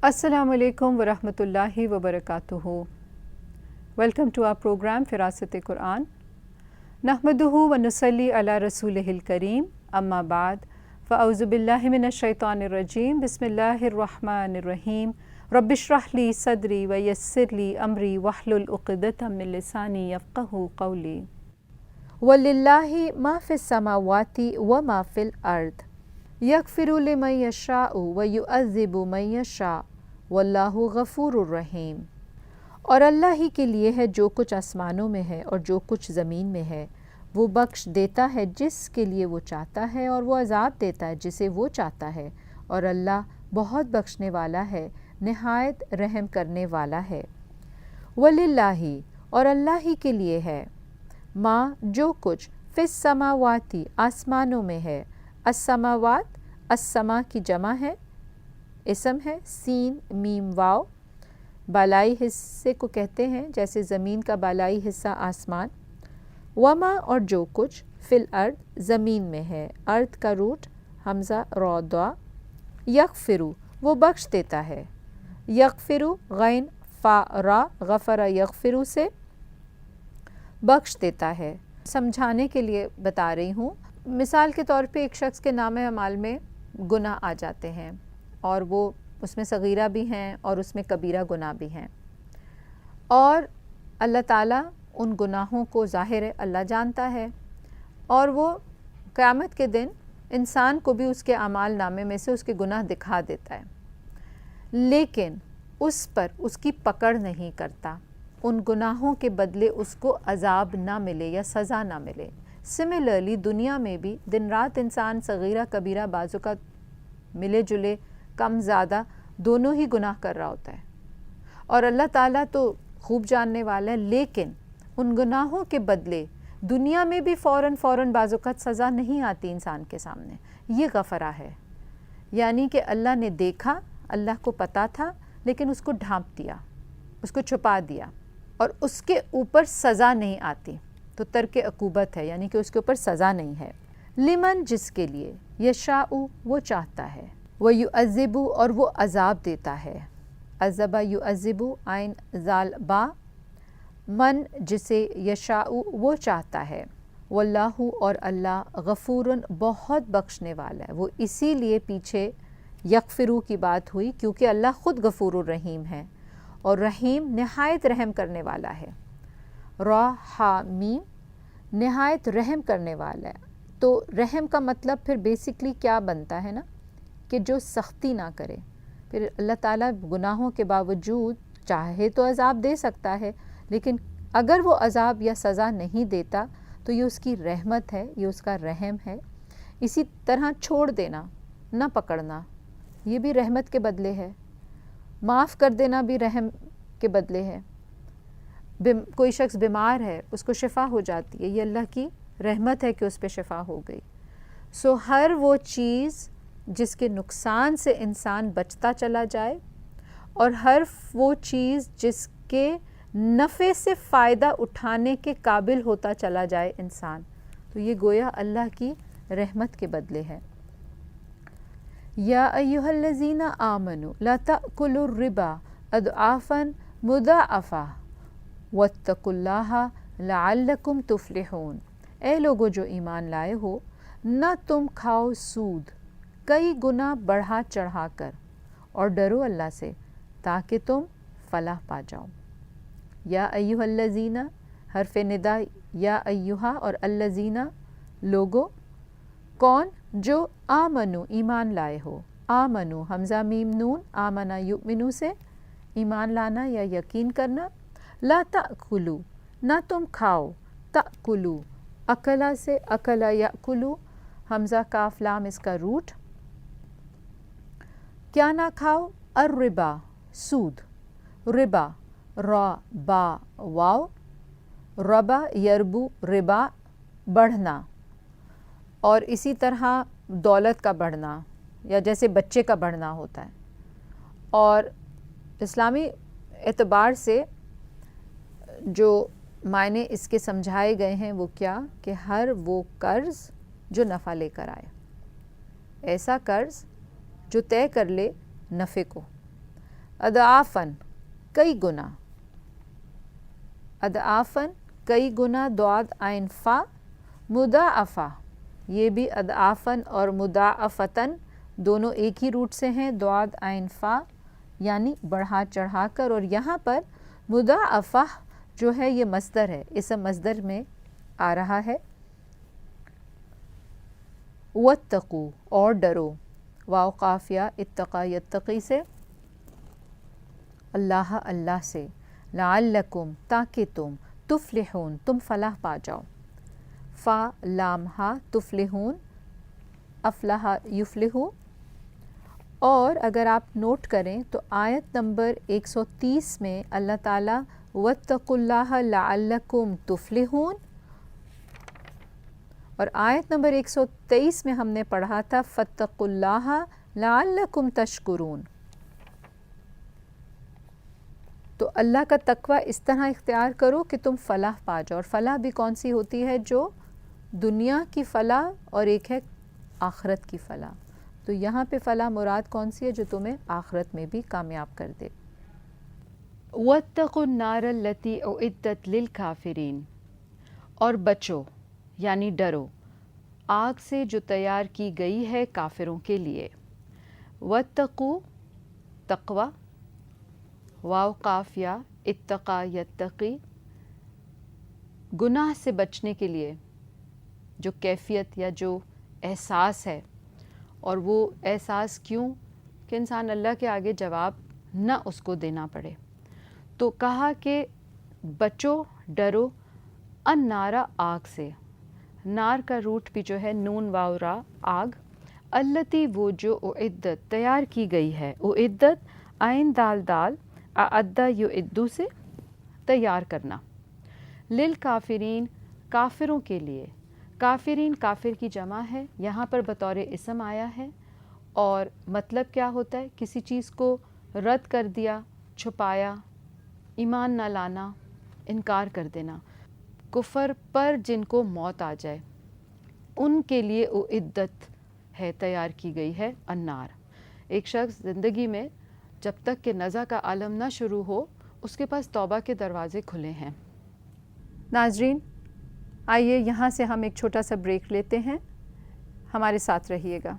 Assalamu alaikum wa rahmatullahi wa barakatuhu. Welcome to our program Firasat-e-Quran. Nahmaduhu wa nusalli ala rasulihil kareem. Amma ba'd. Fa'auzu billahi minash shaitanir rajim. Bismillahir rahmanir rahim. Rabbi shrah li sadri wa yassir li amri wahlul uqdatam min lisani yafqahu qawli. Walillahi ma fis samawati wa ma fil ard. Yaghfiru liman yasha'u wa yu'adhibu man yasha'. वल्लाहु गफूरुर रहीम। और अल्लाह ही के लिए है जो कुछ आसमानों में है और जो कुछ ज़मीन में है। वो बख्श देता है जिसके लिए वो चाहता है और वो अज़ाब देता है जिसे वो चाहता है, और अल्लाह बहुत बख्शने वाला है, निहायत रहम करने वाला है। वलिल्लाही, और अल्लाह ही के लिए है, माँ जो कुछ फिस समावाती आसमानों में है। अस्समावात अस्समा की जमा है, इसम है, सीन मीम वाव। बालाई हिस्से को कहते हैं, जैसे ज़मीन का बालाई हिस्सा आसमान। वमा, और जो कुछ फिल अर्द ज़मीन में है। अर्द का रूट हमज़ा रौदा। यगफिरु, वो बख्श देता है। यगफिरु गैन फ़ा रा, गफ़रा यगफिरु से बख्श देता है। समझाने के लिए बता रही हूँ। मिसाल के तौर पे एक शख्स के नाम अमाल में गुनाह आ जाते हैं और वो उसमें सगीरा भी हैं और उसमें कबीरा गुनाह भी हैं, और अल्लाह ताला उन गुनाहों को ज़ाहिर है अल्लाह जानता है, और वो क़यामत के दिन इंसान को भी उसके अमाल नामे में से उसके गुनाह दिखा देता है, लेकिन उस पर उसकी पकड़ नहीं करता। उन गुनाहों के बदले उसको अज़ाब ना मिले या सज़ा ना मिले। सिमिलरली दुनिया में भी दिन रात इंसान सगीरा कबीरा बाज़ों का मिले जुले कम ज़्यादा दोनों ही गुनाह कर रहा होता है, और अल्लाह ताला तो खूब जानने वाला है, लेकिन उन गुनाहों के बदले दुनिया में भी फ़ौरन बाज़ोक़त सज़ा नहीं आती इंसान के सामने। ये गफ़रा है, यानी कि अल्लाह ने देखा, अल्लाह को पता था, लेकिन उसको ढांप दिया, उसको छुपा दिया, और उसके ऊपर सज़ा नहीं आती, तो तर्क अकूबत है, यानी कि उसके ऊपर सज़ा नहीं है। लिमन, जिसके लिए, यशाउ, वो चाहता है, व युअज़िबु, और वो अज़ाब देता है। अज़बा युअज़िबु आइन ज़ाल बा। मन, जिसे, यशाउ, वो चाहता है। वल्लाहु, और अल्लाह, गफ़ूरुन, बहुत बख्शने वाला है। वो इसीलिए पीछे यगफिरू की बात हुई क्योंकि अल्लाह ख़ुद गफ़ूरुर रहीम है, और रहीम निहायत रहम करने वाला है। रा हा मीम, निहायत रहम करने वाला है। तो रहम का मतलब फिर बेसिकली क्या बनता है ना, कि जो सख्ती ना करे। फिर अल्लाह ताला गुनाहों के बावजूद चाहे तो अज़ाब दे सकता है, लेकिन अगर वो अज़ाब या सज़ा नहीं देता तो ये उसकी रहमत है, ये उसका रहम है। इसी तरह छोड़ देना, ना पकड़ना, ये भी रहमत के बदले है। माफ़ कर देना भी रहम के बदले है। कोई शख्स बीमार है, उसको शिफ़ा हो जाती है, ये अल्लाह की रहमत है कि उस पर शिफ़ा हो गई। सो हर वो चीज़ जिसके नुकसान से इंसान बचता चला जाए, और हर वो चीज़ जिसके नफ़े से फ़ायदा उठाने के काबिल होता चला जाए इंसान, तो ये गोया अल्लाह की रहमत के बदले है। या अय्युहल्लज़ीना आमनु ला तअकुलुर रिबा अदआफ़न मुदाअफ़ा वत्तकुल्लाहा लअल्लकुम तुफ़लिहून। ए लोगो जो ईमान लाए हो, न तुम खाओ सूद कई गुना बढ़ा चढ़ा कर, और डरो अल्लाह से ताकि तुम फलाह पा जाओ। या अय्युहल्लज़ीना, हर्फ़ निदा या अय्युहा और अल्लज़ीना, लोगो, कौन, जो, आमनु, ईमान लाए हो। आमनु हमज़ा मीम नून, आमना युमिनु से ईमान लाना या यकीन करना। ला ताकुलू, ना तुम खाओ, ताकुलू अकला से अकला याकुलू, हमज़ा काफ लाम इसका रूट। क्या ना खाओ, अर रिबा, सूद, रिबा, रा बा वाव, रबा यरबू, रिबा, बढ़ना, और इसी तरह दौलत का बढ़ना, या जैसे बच्चे का बढ़ना होता है। और इस्लामी एतबार से जो मायने इसके समझाए गए हैं वो क्या, कि हर वो कर्ज़ जो नफ़ा लेकर आए, ऐसा कर्ज़ जो तय कर ले नफ़े को, اضعافاً کئی گنا، اضعافاً کئی گنا، ضاد عین فا، مضاعفہ یہ بھی اضعافاً اور مضاعفتاً دونوں ایک ہی روٹ سے ہیں، ضاد عین فا یعنی بڑھا چڑھا کر، اور یہاں پر مضاعفہ جو ہے یہ مصدر ہے، اسم مصدر میں آ رہا ہے۔ واتقوا اور ڈرو، واو قافیہ اتقا یتقی سے، اللہ اللہ سے، لعلکم تاکہ تم، تفلحون تم فلاح پا جاؤ، فا لام ہا تفلحون افلح یفلحو۔ اور اگر آپ نوٹ کریں تو آیت نمبر 130 میں اللہ تعالیٰ واتقوا اللہ لعلکم تفلحون، اور آیت نمبر 123 میں ہم نے پڑھا تھا فاتقوا اللہ لعلکم تشکرون۔ تو اللہ کا تقوی اس طرح اختیار کرو کہ تم فلاح پا جاؤ، اور فلاح بھی کون سی ہوتی ہے؟ جو دنیا کی فلاح اور ایک ہے آخرت کی فلاح۔ تو یہاں پہ فلاح مراد کون سی ہے؟ جو تمہیں آخرت میں بھی کامیاب کر دے۔ وَاتَّقُوا النَّارَ الَّتِي أُعِدَّتْ لِلْكَافِرِينَ اور بچو یعنی ڈرو آگ سے جو تیار کی گئی ہے کافروں کے لیے۔ وَاتَّقُوا تقوی، واو قافیہ اتقا یتقی، گناہ سے بچنے کے لیے جو کیفیت یا جو احساس ہے، اور وہ احساس کیوں کہ انسان اللہ کے آگے جواب نہ اس کو دینا پڑے، تو کہا کہ بچو ڈرو النارا آگ سے، نار کا روٹ بھی جو ہے نون واو را آگ، التی وہ جو اعدت تیار کی گئی ہے، اعدت عین دال دال اعدہ یعدو سے تیار کرنا، للکافرین کافروں کے لیے، کافرین کافر کی جمع ہے، یہاں پر بطور اسم آیا ہے، اور مطلب کیا ہوتا ہے؟ کسی چیز کو رد کر دیا، چھپایا، ایمان نہ لانا، انکار کر دینا، کفر پر جن کو موت آ جائے ان کے لیے اعدت ہے، تیار کی گئی ہے النار۔ ایک شخص زندگی میں جب تک کہ نزع کا عالم نہ شروع ہو اس کے پاس توبہ کے دروازے کھلے ہیں۔ ناظرین آئیے یہاں سے ہم ایک چھوٹا سا بریک لیتے ہیں، ہمارے ساتھ رہیے گا۔